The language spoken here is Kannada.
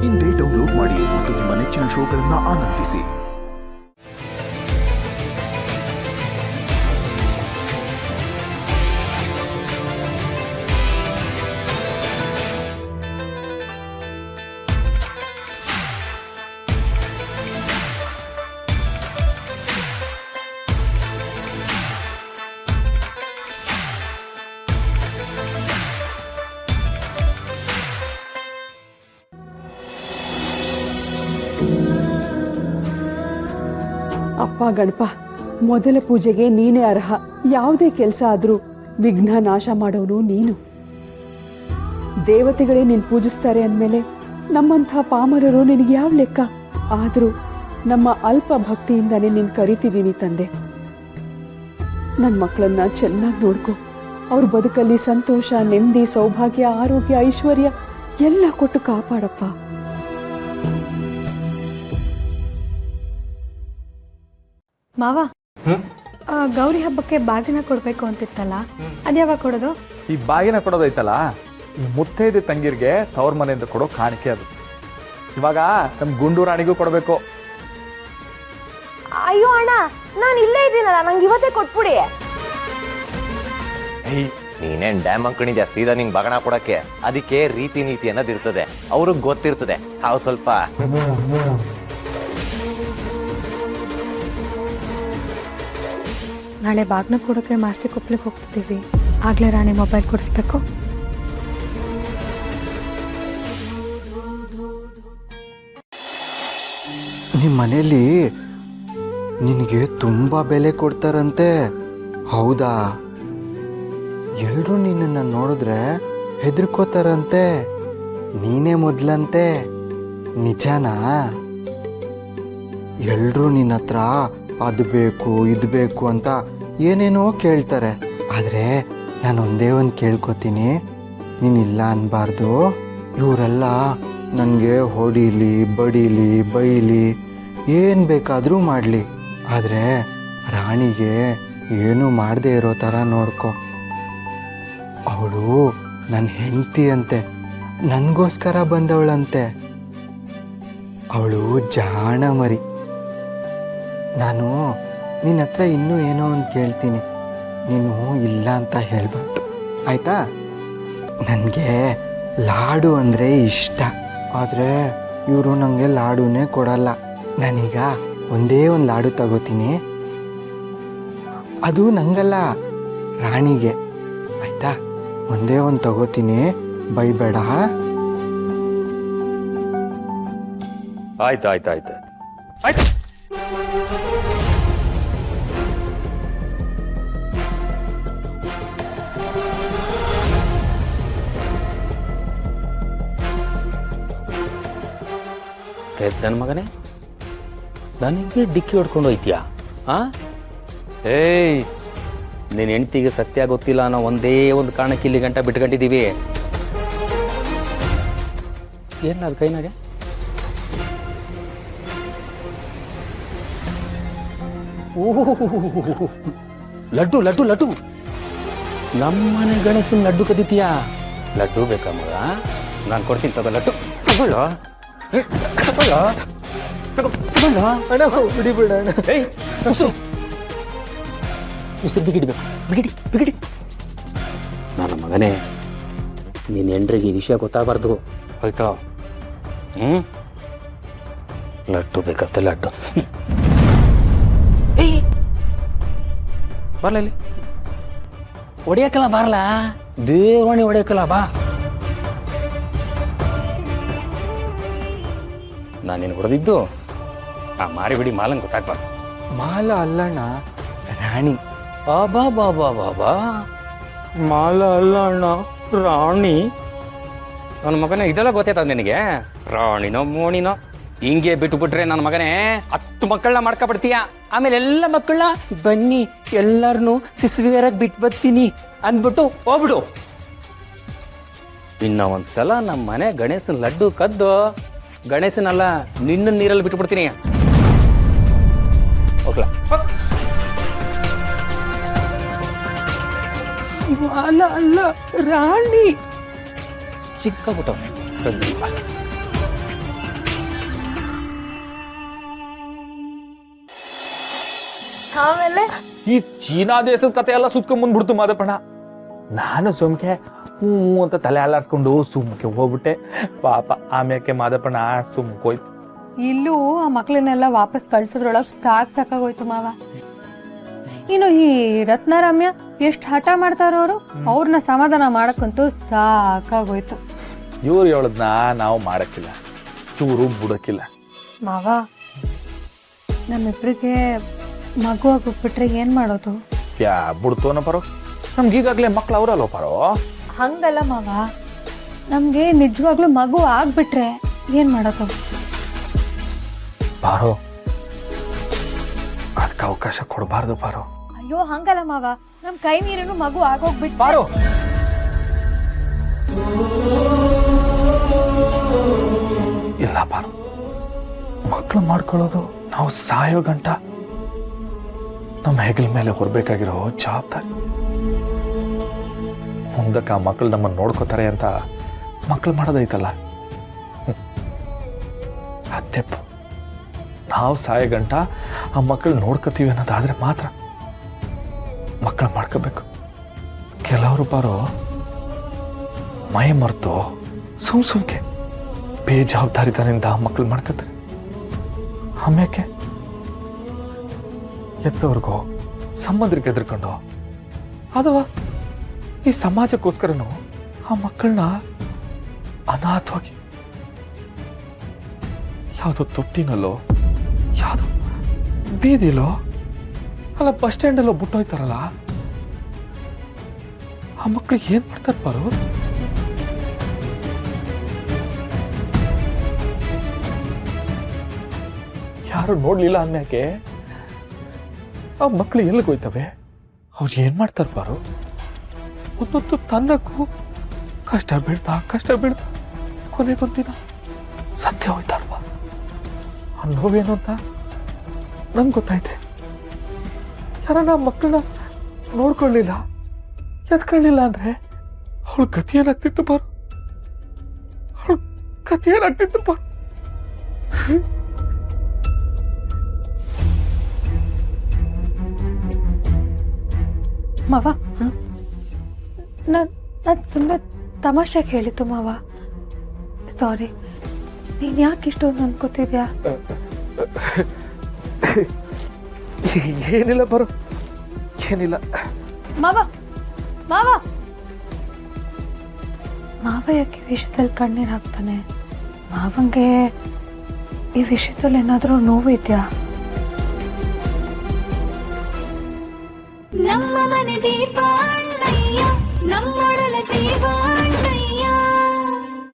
ಇಂದೇ ಡೌನ್ಲೋಡ್ ಮಾಡಿ ಮತ್ತು ನಿಮ್ಮ ನೆಚ್ಚಿನ ಶೋಗಳನ್ನು ಆನಂದಿಸಿ. ಅಪ್ಪ ಗಣಪ, ಮೊದಲ ಪೂಜೆಗೆ ನೀನೇ ಅರ್ಹ. ಯಾವುದೇ ಕೆಲಸ ಆದ್ರೂ ವಿಘ್ನ ನಾಶ ಮಾಡೋನು ನೀನು. ದೇವತೆಗಳೇ ನೀನು ಪೂಜಿಸ್ತಾರೆ ಅಂದಮೇಲೆ ನಮ್ಮಂಥ ಪಾಮರರು ನಿನಗೆ ಯಾವ ಲೆಕ್ಕ? ಆದರೂ ನಮ್ಮ ಅಲ್ಪ ಭಕ್ತಿಯಿಂದಾನೇ ನೀನು ಕರಿತಿದ್ದೀನಿ ತಂದೆ. ನನ್ನ ಮಕ್ಕಳನ್ನ ಚೆನ್ನಾಗಿ ನೋಡ್ಕೊ. ಅವ್ರ ಬದುಕಲ್ಲಿ ಸಂತೋಷ, ನೆಮ್ಮದಿ, ಸೌಭಾಗ್ಯ, ಆರೋಗ್ಯ, ಐಶ್ವರ್ಯ ಎಲ್ಲ ಕೊಟ್ಟು ಕಾಪಾಡಪ್ಪ. ಮಾವ, ಗೌರಿ ಹಬ್ಬಕ್ಕೆ ಬಾಗಿನ ಕೊಡ್ಬೇಕು ಅಂತಿತ್ತಲ್ಲ, ಅದ್ಯಾವಾಗ ಕೊಡೋದು? ಈ ಬಾಗಿನ ಕೊಡೋದೈತಲ್ಲ, ಈ ಮುತ್ತೈದೆ ತಂಗಿರ್ಗೆ ತವ್ರ ಮನೆಯಿಂದ ಕೊಡೋ ಕಾಣಿಕೆ ಅದು. ಇವಾಗ ನಮ್ ಗುಂಡು ರಾಣಿಗೂ ಕೊಡ್ಬೇಕು. ಅಯ್ಯೋ ಅಣ್ಣ, ನಾನು ಇಲ್ಲೇ ಇದ್ದೀನಲ್ಲ, ನಂಗೆ ಇವತ್ತೇ ಕೊಟ್ಬಿಡಿ. ನೀನೇನ್ ಡ್ಯಾಮ್ ಅಂಕಣಿದ್ಯಾ ಸೀದಾ ನಿಂಗೆ ಬಾಗಣ ಕೊಡಕ್ಕೆ? ಅದಕ್ಕೆ ರೀತಿ ನೀತಿ ಅನ್ನೋದಿರ್ತದೆ, ಅವ್ರಿಗೆ ಗೊತ್ತಿರ್ತದೆ. ನಾವು ಸ್ವಲ್ಪ ನಾಳೆ ಬಾಗ್ನ ಕೊಡೋಕೆ ಮಾಸ್ತಿ ಕೊಪ್ಲಿಕ್ಕೆ ಹೋಗ್ತಿದ್ದೀವಿ. ಆಗ್ಲೇ ರಾಣಿ ಮೊಬೈಲ್ ಕೊಡಿಸ್ಬೇಕು. ನಿಮ್ಮ ಮನೇಲಿ ನಿನಗೆ ತುಂಬ ಬೆಲೆ ಕೊಡ್ತಾರಂತೆ, ಹೌದಾ? ಎಲ್ಲರೂ ನಿನ್ನನ್ನು ನೋಡಿದ್ರೆ ಹೆದರ್ಕೋತಾರಂತೆ, ನೀನೇ ಮೊದಲಂತೆ, ನಿಜನಾ? ಎಲ್ಲರೂ ನಿನ್ನ ಹತ್ರ ಅದು ಬೇಕು ಇದು ಬೇಕು ಅಂತ ಏನೇನೋ ಕೇಳ್ತಾರೆ. ಆದರೆ ನಾನು ಒಂದೇ ಒಂದು ಕೇಳ್ಕೊತೀನಿ, ನೀನಿಲ್ಲ ಅನ್ಬಾರ್ದು. ಇವರೆಲ್ಲ ನನಗೆ ಹೊಡೀಲಿ, ಬಡೀಲಿ, ಬೈಲಿ, ಏನು ಬೇಕಾದರೂ ಮಾಡಲಿ, ಆದರೆ ರಾಣಿಗೆ ಏನೂ ಮಾಡದೇ ಇರೋ ಥರ ನೋಡ್ಕೊ. ಅವಳು ನನ್ನ ಹೆಂಡತಿ ಅಂತೆ, ನನಗೋಸ್ಕರ ಬಂದವಳಂತೆ. ಅವಳು ಜಾಣ ಮರಿ. ನಾನು ನಿನ್ನ ಹತ್ರ ಇನ್ನೂ ಏನೋ ಒಂದು ಕೇಳ್ತೀನಿ, ನೀನು ಇಲ್ಲ ಅಂತ ಹೇಳ್ಬಾರ್ದು, ಆಯಿತಾ? ನನಗೆ ಲಾಡು ಅಂದರೆ ಇಷ್ಟ, ಆದರೆ ಇವರು ನನಗೆ ಲಾಡುನೇ ಕೊಡಲ್ಲ. ನಾನೀಗ ಒಂದೇ ಒಂದು ಲಾಡು ತಗೋತೀನಿ, ಅದು ನಂಗಲ್ಲ, ರಾಣಿಗೆ, ಆಯಿತಾ? ಒಂದೇ ಒಂದು ತಗೋತೀನಿ, ಬೈಬೇಡ. ಆಯ್ತು ಆಯ್ತು ಆಯ್ತು ಆಯ್ತು. ನನ್ನ ಮಗನೇ, ನನಗೆ ಡಿಕ್ಕಿ ಹೊಡ್ಕೊಂಡು ಹೋಯ್ತೀಯಾ? ಏಯ್, ನಿನ್ನ ಹೆಂಡತಿಗೆ ಸತ್ಯ ಗೊತ್ತಿಲ್ಲ ಅನ್ನೋ ಒಂದೇ ಒಂದು ಕಾರಣಕ್ಕೆ ಇಲ್ಲಿ ಗಂಟ ಬಿಟ್ಕೊಂಡಿದ್ದೀವಿ. ಏನಾದ್ರು ಕೈನಾಗೆ? ಓಹ್, ಲಡ್ಡು ಲಡ್ಡು ಲಡ್ಡು, ನಮ್ಮನೆ ಗಣೇಶನ ಲಡ್ಡು ಕದೀತೀಯಾ? ಲಡ್ಡು ಬೇಕಾ ಮಗ? ನಾನು ಕೊಡ್ತೀನಿ, ತಗೋ ಲಡ್ಡು. ತಗೊಳ್ಳೋ ಉಸಿರು ಬಿಗಿಡ್ಬೇಕು, ಬಿಗಿಡಿ ಬಿಗಿಡಿ. ನನ್ನ ಮಗನೇ, ನಿನ್ನ ಹೆಂಡ್ರಿಗೆ ಈ ವಿಷಯ ಗೊತ್ತಾಗಬಾರ್ದು, ಆಯ್ತಾ? ಲಡ್ಡು ಬೇಕಂತೆ, ಲಡ್ಡು. ಏಯ್, ಬರ್ಲ ಇಲ್ಲಿ ಹೊಡಿಯಕ್ಕಲ್ಲ, ಬಾರಲ್ಲ, ದೇವರಾಣಿ ಹೊಡಿಯಕ್ಕಲ್ಲ, ಬಾ. ನಾನು ನಿನಗೆ ಹೊಡೆದಿದ್ದು ಆ ಮಾರಿಬಿಡಿ ಮಾಲಂಗೆ ಗೊತ್ತಾಗ್ಬಾರ್ದು. ಮಾಲ ಅಲ್ಲಣ್ಣ, ರಾಣಿ. ಬಾ ಬಾ ಬಾ ಬಾ ಬಾ, ಮಾಲ ಅಲ್ಲ ಅಣ್ಣ, ರಾಣಿ. ನನ್ನ ಮಗನೇ, ಇದೆಲ್ಲ ಗೊತ್ತಾಯ್ತದ ನಿನಗೆ? ರಾಣಿನೋ ಮೋಣಿನೋ ಹಿಂಗೆ ಬಿಟ್ಟುಬಿಟ್ರೆ ನನ್ನ ಮಗನೇ 10 ಮಕ್ಕಳನ್ನ ಮಾಡ್ಕೊಬಿಡ್ತೀಯ. ಆಮೇಲೆ ಎಲ್ಲ ಮಕ್ಕಳನ್ನ ಬನ್ನಿ ಎಲ್ಲರನ್ನೂ ಸಿಸ್ವಿಯರಾಗಿ ಬಿಟ್ಟು ಬರ್ತೀನಿ ಅಂದ್ಬಿಟ್ಟು ಹೋಗ್ಬಿಡು. ಇನ್ನ ಒಂದ್ಸಲ ನಮ್ಮ ಮನೆ ಗಣೇಶನ ಲಡ್ಡು ಕದ್ದು, ಗಣೇಶನಲ್ಲ ನಿನ್ನ ನೀರಲ್ಲಿ ಬಿಟ್ಟುಬಿಡ್ತೀನಿ. ಹೋಗ್ಲಾ? ಅಲ್ಲ ಅಲ್ಲ, ರಾಣಿ. ಚಿಕ್ಕ ಪುಟ್ಟ ಆಮೇಲೆ ಈ ಚೀನಾ ದೇಶದ ಕತೆ ಎಲ್ಲ ಸುತ್ಕೊಂಡ್ ಬಂದ್ಬಿಡ್ತು ಮಾದಪ್ಪಣ. ನಾನು ಸುಮ್ಕೆ ಹ್ಞೂ ಅಂತ ತಲೆ ಅಲ್ಲಾಡ್ಸ್ಕೊಂಡು ಸುಮ್ಕೆ ಹೋಗ್ಬಿಟ್ಟೆ. ಪಾಪ ಆಮ್ಯಾಕೆ ಮಾದಪ್ಪಣ ಸುಮ್ಕೋಯ್ತು. ಇಲ್ಲೂ ಆ ಮಕ್ಳನ್ನೆಲ್ಲ ವಾಪಸ್ ಕಳ್ಸೋದ್ರೊಳಗೆ ಸಾಕಾಗೋಯ್ತು ಮಾವ. ಇನ್ನು ಈ ರತ್ನಾರಮ್ಯ ಎಷ್ಟು ಹಠ ಮಾಡ್ತಾರೋ ಅವ್ರನ್ನ ಸಮಾಧಾನ ಮಾಡಕ್ಕಂತೂ ಸಾಕಾಗೋಯ್ತು. ಇವ್ರು ಹೇಳದ್ನ ನಾವು ಮಾಡಕ್ಕಿಲ್ಲ, ಚೂರು ಬಿಡಕ್ಕಿಲ್ಲ. ಮಾವ, ನಮ್ಮಿಬ್ರಿಗೆ ಮಗು ಆಗ್ಬಿಟ್ರೆ ಏನ್ ಮಾಡೋದು? ಯಾ ಬಿಡ್ತೋನ ಪರೋ, ನಮ್ಗೆ ಈಗಾಗ್ಲೇ ಮಕ್ಳು ಅವರಲ್ವ ಪರೋ. ಹಂಗಲ್ಲ ಮಾವ, ನಮ್ಗೆ ನಿಜವಾಗ್ಲೂ ಮಗು ಆಗ್ಬಿಟ್ರೆ ಏನ್ ಮಾಡೋದು? ಪಾರೋ, ಅದಕ್ಕೆ ಅವಕಾಶ ಕೊಡಬಾರ್ದು ಪಾರೋ. ಅಯ್ಯೋ ಹಂಗಲ್ಲ ಮಾವ, ನಮ್ ಕೈ ಮೀರೇನು ಮಗು ಆಗೋಗ್ಬಿಟ್ಟು ಪಾರೋ, ಇಲ್ಲ ಪಾರೋ, ಮಕ್ಳು ಮಾಡ್ಕೊಳ್ಳೋದು ನಾವು ಸಾಯೋ ಗಂಟ ನಮ್ಮ ಹೆಗಲ ಮೇಲೆ ಹೊರಬೇಕಾಗಿರೋ ಜವಾಬ್ದಾರಿ. ಮುಂದಕ್ಕೆ ಆ ಮಕ್ಳು ನಮ್ಮನ್ನು ನೋಡ್ಕೋತಾರೆ ಅಂತ ಮಕ್ಳು ಮಾಡೋದೈತಲ್ಲ, ಅತ್ತೆಪ್ಪು. ನಾವು ಸಾಯೋ ಗಂಟ ಆ ಮಕ್ಕಳು ನೋಡ್ಕೋತೀವಿ ಅನ್ನೋದಾದ್ರೆ ಮಾತ್ರ ಮಕ್ಕಳು ಮಾಡ್ಕೋಬೇಕು. ಕೆಲವರು ಬಾರೋ ಮೈ ಮರೆತು ಸುಮ್ಕೆ ಬೇಜವಾಬ್ದಾರಿತನದಿಂದ ಆ ಮಕ್ಕಳು ಮಾಡ್ಕೋತಾರೆ. ಆಮ್ಯಾಕೆ ಎತ್ತವ್ರಿಗೋ ಸಂಬಂಧರಿಗೆ ಎದ್ರಕೊಂಡು ಅಥವಾ ಈ ಸಮಾಜಕ್ಕೋಸ್ಕರನೂ ಆ ಮಕ್ಕಳನ್ನ ಅನಾಥವಾಗಿ ಯಾವುದೋ ತೊಟ್ಟಿನಲ್ಲೋ ಯಾವುದೋ ಬೀದಿಲೋ ಅಲ್ಲ ಬಸ್ ಸ್ಟ್ಯಾಂಡಲ್ಲೋ ಬಿಟ್ಟೋಯ್ತಾರಲ್ಲ, ಆ ಮಕ್ಳಿಗೆ ಏನ್ ಮಾಡ್ತಾರೆ ಪಾರು? ಯಾರು ನೋಡ್ಲಿಲ್ಲ ಅಂದ್ಮ್ಯಾಕೆ ಆ ಮಕ್ಳು ಎಲ್ಲಿಗೆ ಹೋಯ್ತವೆ? ಅವ್ರು ಏನ್ ಮಾಡ್ತಾರೆ ಪಾರು? ಒಂದೊತ್ತು ತನ್ನಕ್ಕೂ ಕಷ್ಟ ಬೀಳ್ತಾ ಕೊನೆಗೊಂದಿನ ಸತ್ಯ ಹೋಯ್ತಾರಲ್ವ? ಆ ನೋವೇನು ಅಂತ ನಂಗೆ ಗೊತ್ತೈತೆ. ಯಾರನ್ನ ಮಕ್ಕಳನ್ನ ನೋಡ್ಕೊಳ್ಳಿಲ್ಲ, ಎತ್ಕೊಳ್ಳಿಲ್ಲ ಅಂದ್ರೆ ಅವಳ ಗತಿ ಏನಾಗ್ತಿತ್ತು ಬಾರು? ಅವಳ ಗತಿ ಏನಾಗ್ತಿತ್ತು ಬಾರು? ಮಾವ, ನಾನು ಸುಮ್ಮನೆ ತಮಾಷೆಗೆ ಹೇಳಿತ್ತು ಮಾವ. ಸಾರಿ. ನೀನು ಯಾಕೆ ಇಷ್ಟೊಂದು ಅನ್ಕೋತಿದ್ಯಾ? ಏನಿಲ್ಲ ಬರು, ಏನಿಲ್ಲ. ಮಾವ ಮಾವ ಮಾವ ಯಾಕೆ ಈ ವಿಷಯದಲ್ಲಿ ಕಣ್ಣೀರು ಹಾಕ್ತಾನೆ? ಮಾವಂಗೆ ಈ ವಿಷಯದಲ್ಲಿ ಏನಾದರೂ ನೋವು ಇದೆಯಾ? ನಮ್ಮ ಮನೆ ದೀಪ